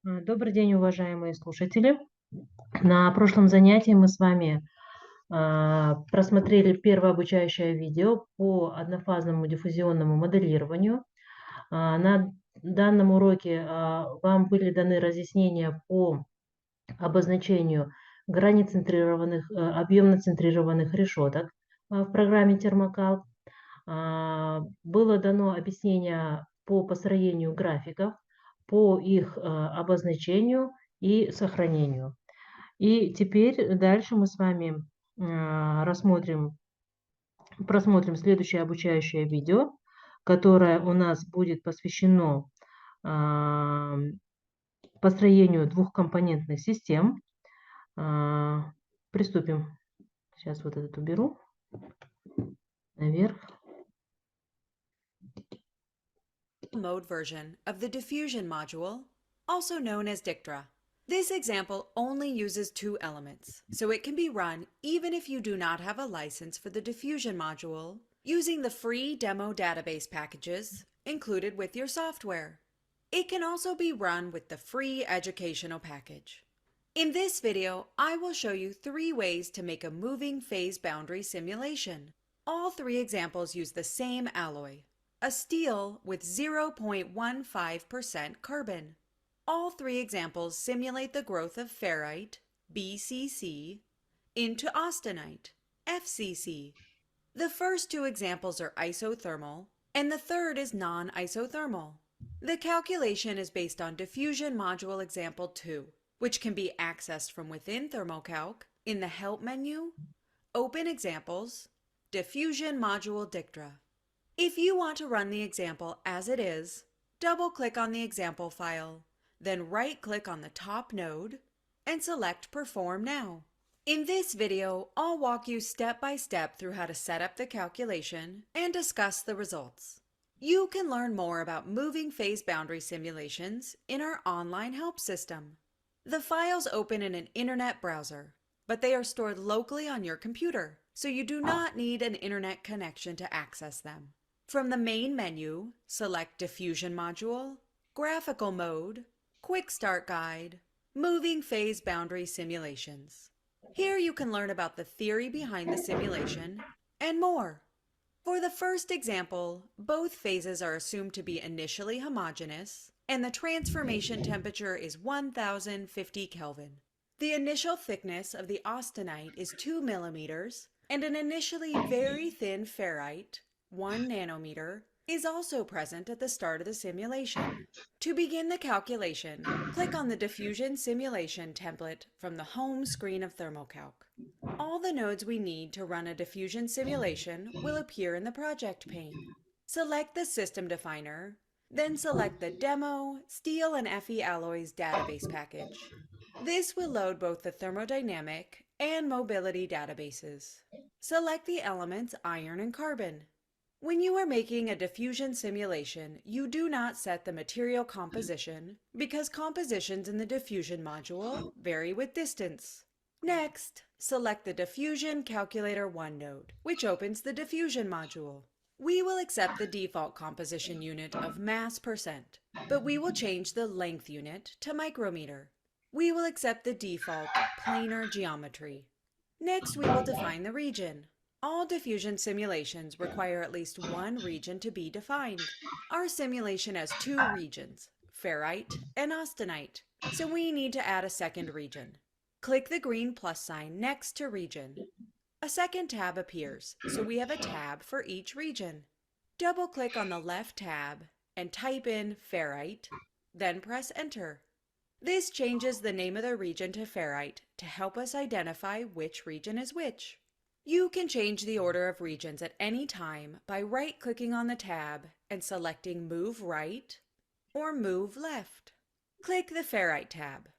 Добрый день, уважаемые слушатели. На прошлом занятии мы с вами просмотрели первое обучающее видео по однофазному диффузионному моделированию. На данном уроке вам были даны разъяснения по обозначению границентрированных, объемно-центрированных решеток в программе термокалк. Было дано объяснение по построению графиков, по их обозначению и сохранению. И теперь дальше мы с вами просмотрим следующее обучающее видео, которое у нас будет посвящено а, построению двухкомпонентных систем. Приступим. Сейчас вот этот уберу наверх. Mode version of the diffusion module, also known as DICTRA. This example only uses two elements, so it can be run even if you do not have a license for the diffusion module, using the free demo database packages included with your software. It can also be run with the free educational package. In this video, I will show you 3 ways to make a moving phase boundary simulation. All 3 examples use the same alloy, a steel with 0.15% carbon. All 3 examples simulate the growth of ferrite, BCC, into austenite, FCC. The first 2 examples are isothermal, and the third is non-isothermal. The calculation is based on diffusion module example 2, which can be accessed from within ThermoCalc in the Help menu, Open Examples, Diffusion Module DICTRA. If you want to run the example as it is, double-click on the example file, then right-click on the top node, and select Perform Now. In this video, I'll walk you step by step through how to set up the calculation and discuss the results. You can learn more about moving phase boundary simulations in our online help system. The files open in an internet browser, but they are stored locally on your computer, so you do not need an internet connection to access them. From the main menu, select Diffusion Module, Graphical Mode, Quick Start Guide, Moving Phase Boundary Simulations. Here you can learn about the theory behind the simulation and more. For the first example, both phases are assumed to be initially homogeneous, and the transformation temperature is 1050 Kelvin. The initial thickness of the austenite is 2 millimeters, and an initially very thin ferrite, 1 nanometer, is also present at the start of the simulation. To begin the calculation, click on the diffusion simulation template from the home screen of ThermoCalc. All the nodes we need to run a diffusion simulation will appear in the project pane. Select the system definer, then select the Demo, Steel and Fe Alloys database package. This will load both the thermodynamic and mobility databases. Select the elements iron and carbon. When you are making a diffusion simulation, you do not set the material composition because compositions in the diffusion module vary with distance. Next, select the Diffusion Calculator 1 node, which opens the diffusion module. We will accept the default composition unit of mass percent, but we will change the length unit to micrometer. We will accept the default planar geometry. Next, we will define the region. All diffusion simulations require at least one region to be defined. Our simulation has 2 regions, ferrite and austenite, so we need to add a second region. Click the green plus sign next to region. A second tab appears, so we have a tab for each region. Double-click on the left tab and type in ferrite, then press enter. This changes the name of the region to ferrite to help us identify which region is which. You can change the order of regions at any time by right-clicking on the tab and selecting Move Right or Move Left. Click the Ferrite tab.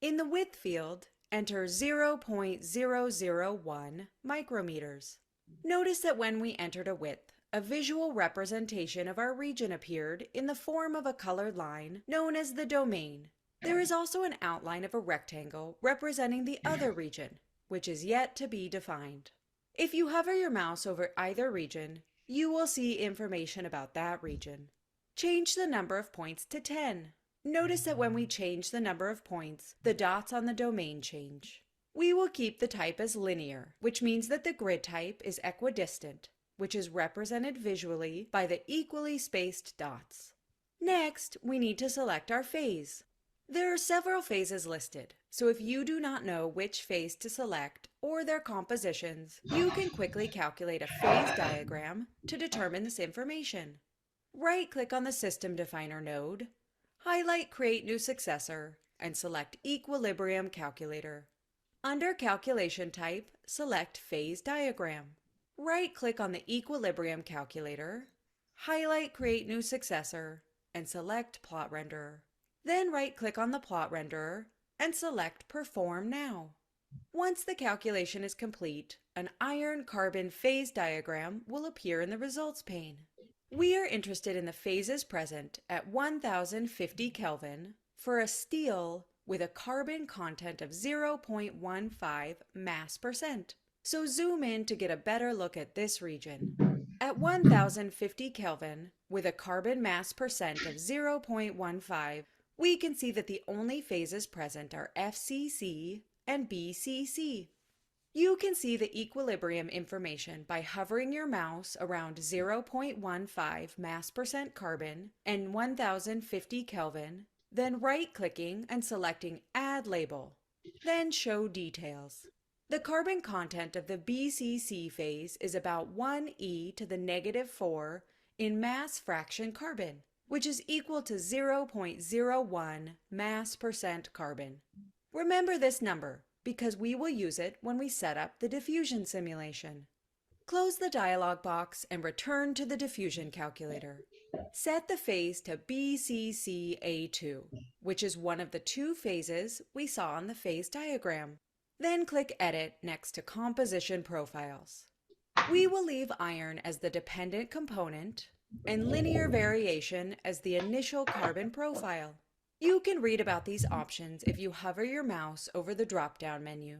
In the Width field, enter 0.001 micrometers. Notice that when we entered a width, a visual representation of our region appeared in the form of a colored line known as the domain. There is also an outline of a rectangle representing the other region, which is yet to be defined. If you hover your mouse over either region, you will see information about that region. Change the number of points to 10. Notice that when we change the number of points, the dots on the domain change. We will keep the type as linear, which means that the grid type is equidistant, which is represented visually by the equally spaced dots. Next, we need to select our phase. There are several phases listed, so if you do not know which phase to select or their compositions, you can quickly calculate a phase diagram to determine this information. Right-click on the System Definer node, highlight Create New Successor, and select Equilibrium Calculator. Under Calculation Type, select Phase Diagram. Right-click on the Equilibrium Calculator, highlight Create New Successor, and select Plot Renderer. Then right-click on the plot renderer and select Perform Now. Once the calculation is complete, an iron-carbon phase diagram will appear in the results pane. We are interested in the phases present at 1050 Kelvin for a steel with a carbon content of 0.15 mass percent. So zoom in to get a better look at this region. At 1050 Kelvin, with a carbon mass percent of 0.15, we can see that the only phases present are FCC and BCC. You can see the equilibrium information by hovering your mouse around 0.15 mass percent carbon and 1050 Kelvin, then right-clicking and selecting Add Label, then Show Details. The carbon content of the BCC phase is about 1 to the negative 4 in mass fraction carbon, which is equal to 0.01 mass percent carbon. Remember this number because we will use it when we set up the diffusion simulation. Close the dialog box and return to the diffusion calculator. Set the phase to BCCA2, which is one of the two phases we saw on the phase diagram. Then click Edit next to Composition Profiles. We will leave iron as the dependent component and linear variation as the initial carbon profile. You can read about these options if you hover your mouse over the drop-down menu.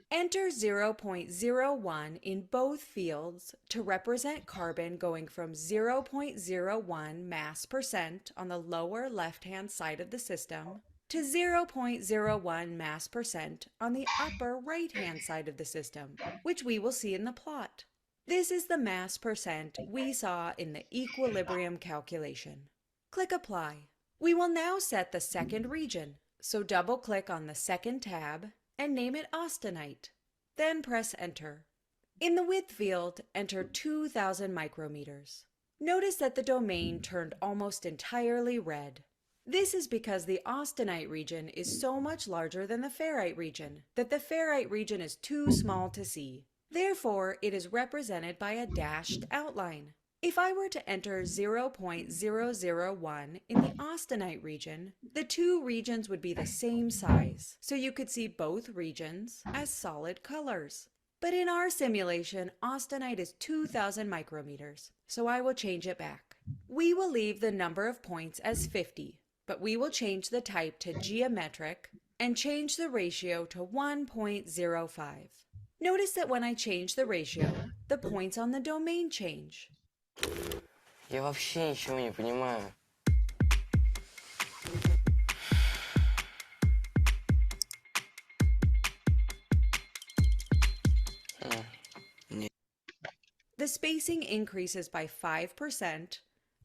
Enter 0.01 in both fields to represent carbon going from 0.01 mass percent on the lower left-hand side of the system to 0.01 mass percent on the upper right-hand side of the system, which we will see in the plot. This is the mass percent we saw in the equilibrium calculation. Click Apply. We will now set the second region, so double-click on the second tab and name it austenite. Then press Enter. In the width field, enter 2000 micrometers. Notice that the domain turned almost entirely red. This is because the austenite region is so much larger than the ferrite region that the ferrite region is too small to see. Therefore, it is represented by a dashed outline. If I were to enter 0.001 in the austenite region, the two regions would be the same size, so you could see both regions as solid colors. But in our simulation, austenite is 2000 micrometers, so I will change it back. We will leave the number of points as 50, but we will change the type to geometric and change the ratio to 1.05. Notice that when I change the ratio, the points on the domain change. Я вообще ничего не понимаю. The spacing increases by 5%,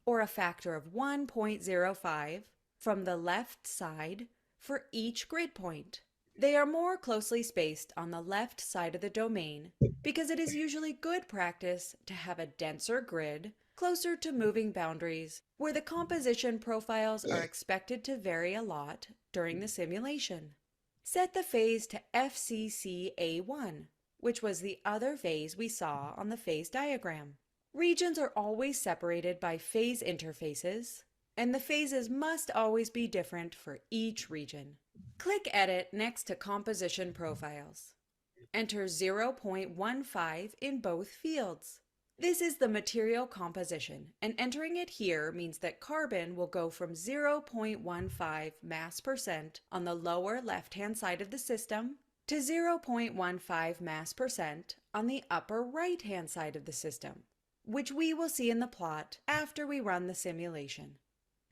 or a factor of 1.05, from the left side for each grid point. They are more closely spaced on the left side of the domain because it is usually good practice to have a denser grid closer to moving boundaries where the composition profiles are expected to vary a lot during the simulation. Set the phase to FCCA1, which was the other phase we saw on the phase diagram. Regions are always separated by phase interfaces, and the phases must always be different for each region. Click Edit next to Composition Profiles. Enter 0.15 in both fields. This is the material composition, and entering it here means that carbon will go from 0.15 mass percent on the lower left-hand side of the system to 0.15 mass percent on the upper right-hand side of the system, which we will see in the plot after we run the simulation.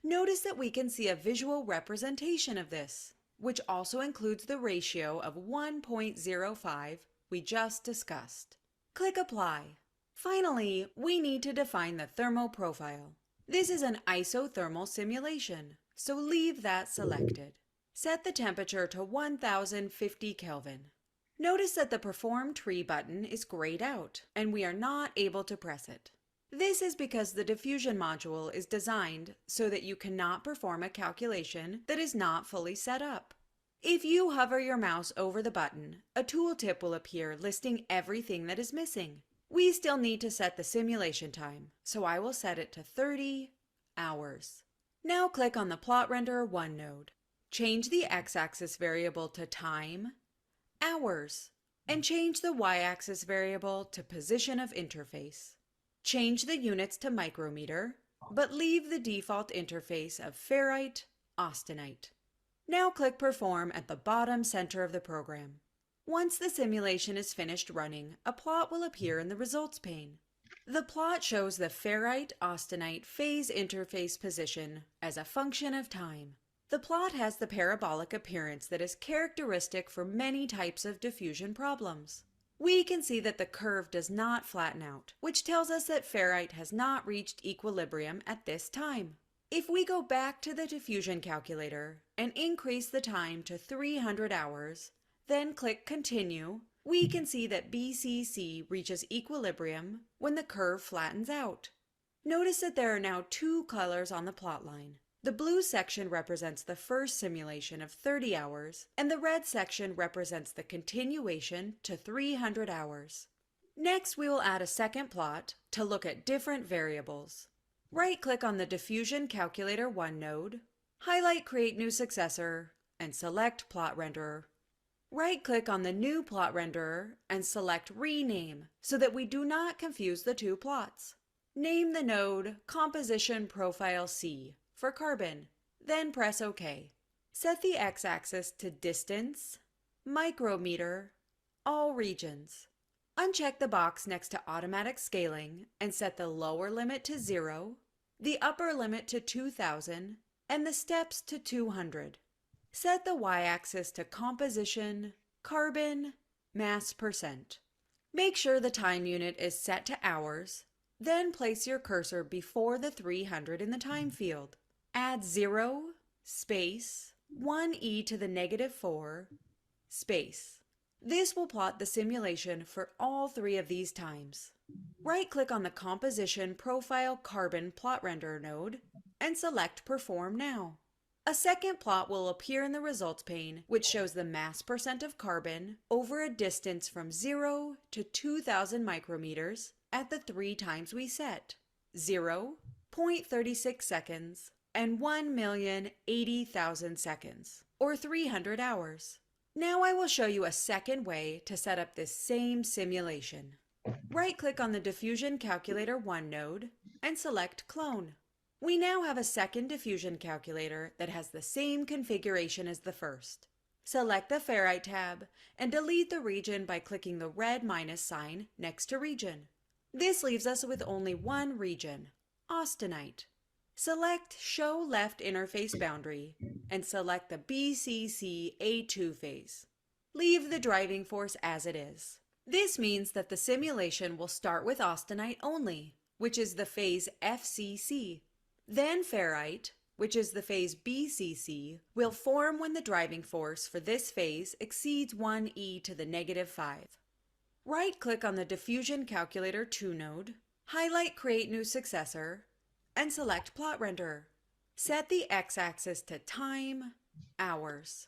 Notice that we can see a visual representation of this, which also includes the ratio of 1.05 we just discussed. Click Apply. Finally, we need to define the thermal profile. This is an isothermal simulation, so leave that selected. Set the temperature to 1050 Kelvin. Notice that the Perform Tree button is grayed out, and we are not able to press it. This is because the diffusion module is designed so that you cannot perform a calculation that is not fully set up. If you hover your mouse over the button, a tooltip will appear listing everything that is missing. We still need to set the simulation time, so I will set it to 30 hours. Now click on the Plot Renderer 1 node. Change the x-axis variable to time, hours, and change the y-axis variable to position of interface. Change the units to micrometer, but leave the default interface of ferrite, austenite. Now click Perform at the bottom center of the program. Once the simulation is finished running, a plot will appear in the results pane. The plot shows the ferrite-austenite phase interface position as a function of time. The plot has the parabolic appearance that is characteristic for many types of diffusion problems. We can see that the curve does not flatten out, which tells us that ferrite has not reached equilibrium at this time. If we go back to the diffusion calculator and increase the time to 300 hours, then click Continue, we can see that BCC reaches equilibrium when the curve flattens out. Notice that there are now two colors on the plot line. The blue section represents the first simulation of 30 hours, and the red section represents the continuation to 300 hours. Next, we will add a second plot to look at different variables. Right-click on the Diffusion Calculator 1 node, highlight Create New Successor, and select Plot Renderer. Right-click on the new plot renderer and select Rename so that we do not confuse the two plots. Name the node Composition Profile C for carbon, then press OK. Set the x-axis to distance, micrometer, all regions. Uncheck the box next to automatic scaling and set the lower limit to 0, the upper limit to 2000, and the steps to 200. Set the y-axis to composition, carbon, mass %. Make sure the time unit is set to hours, then place your cursor before the 300 in the time field. Add 0, space, 1e to the -4, space. This will plot the simulation for all three of these times. Right-click on the Composition Profile Carbon Plot Renderer node and select Perform Now. A second plot will appear in the results pane, which shows the mass % of carbon over a distance from 0 to 2000 micrometers at the three times we set: 0, 0.36 seconds, and 1,080,000 seconds, or 300 hours. Now I will show you a second way to set up this same simulation. Right-click on the Diffusion Calculator 1 node and select Clone. We now have a second diffusion calculator that has the same configuration as the first. Select the Ferrite tab and delete the region by clicking the red minus sign next to Region. This leaves us with only one region, austenite. Select Show Left Interface Boundary and select the BCC A2 phase. Leave the driving force as it is. This means that the simulation will start with austenite only, which is the phase FCC. Then ferrite, which is the phase BCC, will form when the driving force for this phase exceeds 1e to the -5. Right-click on the Diffusion Calculator 2 node, highlight Create New Successor, and select Plot Renderer. Set the x-axis to time, hours.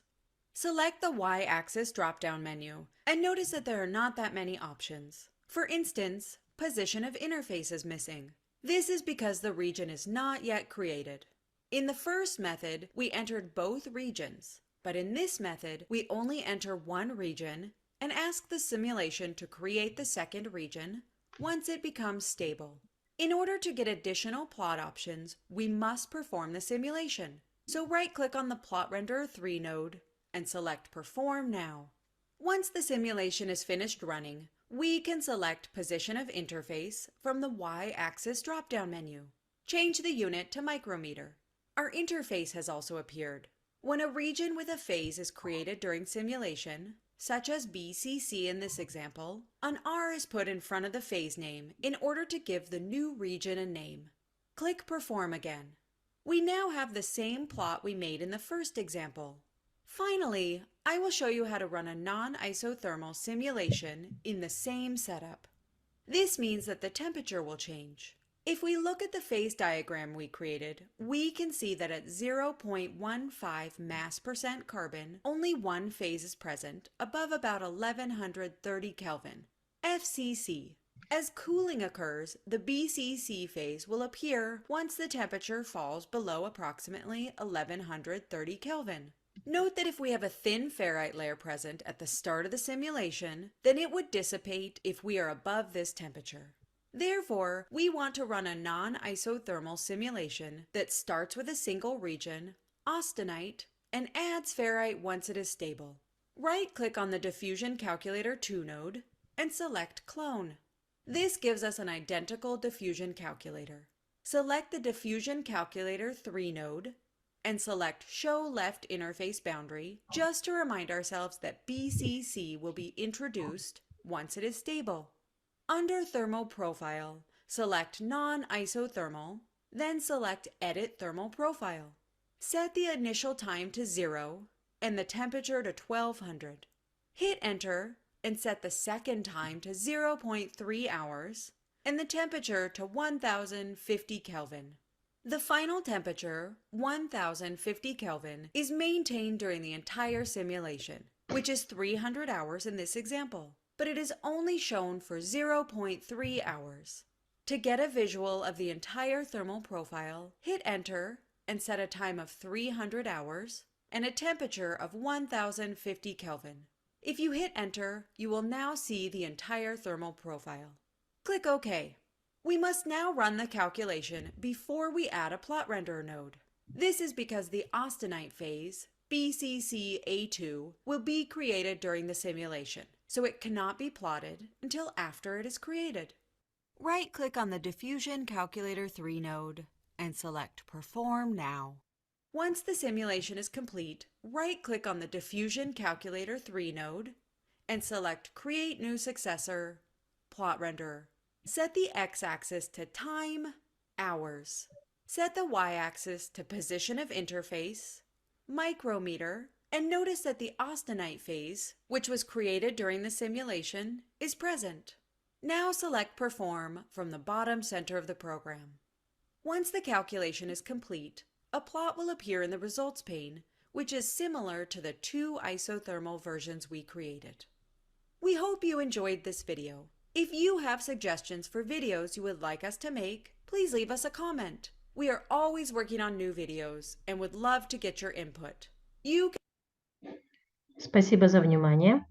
Select the y-axis drop-down menu, and notice that there are not that many options. For instance, position of interface is missing. This is because the region is not yet created. In the first method, we entered both regions, but in this method, we only enter one region and ask the simulation to create the second region once it becomes stable. In order to get additional plot options, we must perform the simulation. So right-click on the Plot Renderer 3 node and select Perform Now. Once the simulation is finished running, we can select Position of Interface from the Y-axis drop-down menu. Change the unit to micrometer. Our interface has also appeared. When a region with a phase is created during simulation, such as BCC in this example, an R is put in front of the phase name in order to give the new region a name. Click Perform again. We now have the same plot we made in the first example. Finally, I will show you how to run a non-isothermal simulation in the same setup. This means that the temperature will change. If we look at the phase diagram we created, we can see that at 0.15 mass percent carbon, only one phase is present above about 1130 Kelvin, FCC. As cooling occurs, the BCC phase will appear once the temperature falls below approximately 1130 Kelvin. Note that if we have a thin ferrite layer present at the start of the simulation, then it would dissipate if we are above this temperature. Therefore, we want to run a non-isothermal simulation that starts with a single region, austenite, and adds ferrite once it is stable. Right-click on the Diffusion Calculator 2 node and select Clone. This gives us an identical diffusion calculator. Select the Diffusion Calculator 3 node and select Show Left Interface Boundary just to remind ourselves that BCC will be introduced once it is stable. Under Thermal Profile, select Non-Isothermal, then select Edit Thermal Profile. Set the initial time to 0 and the temperature to 1200. Hit Enter and set the second time to 0.3 hours and the temperature to 1050 Kelvin. The final temperature, 1050 Kelvin, is maintained during the entire simulation, which is 300 hours in this example, but it is only shown for 0.3 hours. To get a visual of the entire thermal profile, hit Enter and set a time of 300 hours and a temperature of 1050 Kelvin. If you hit Enter, you will now see the entire thermal profile. Click OK. We must now run the calculation before we add a plot renderer node. This is because the austenite phase, BCC-A2, will be created during the simulation, so it cannot be plotted until after it is created. Right-click on the Diffusion Calculator 3 node and select Perform Now. Once the simulation is complete, right-click on the Diffusion Calculator 3 node and select Create New Successor, Plot Renderer. Set the x-axis to time, hours. Set the y-axis to position of interface, micrometer, and notice that the austenite phase, which was created during the simulation, is present. Now select Perform from the bottom center of the program. Once the calculation is complete, a plot will appear in the results pane, which is similar to the two isothermal versions we created. We hope you enjoyed this video. If you have suggestions for videos you would like us to make, please leave us a comment. We are always working on new videos and would love to get your input. Спасибо за внимание.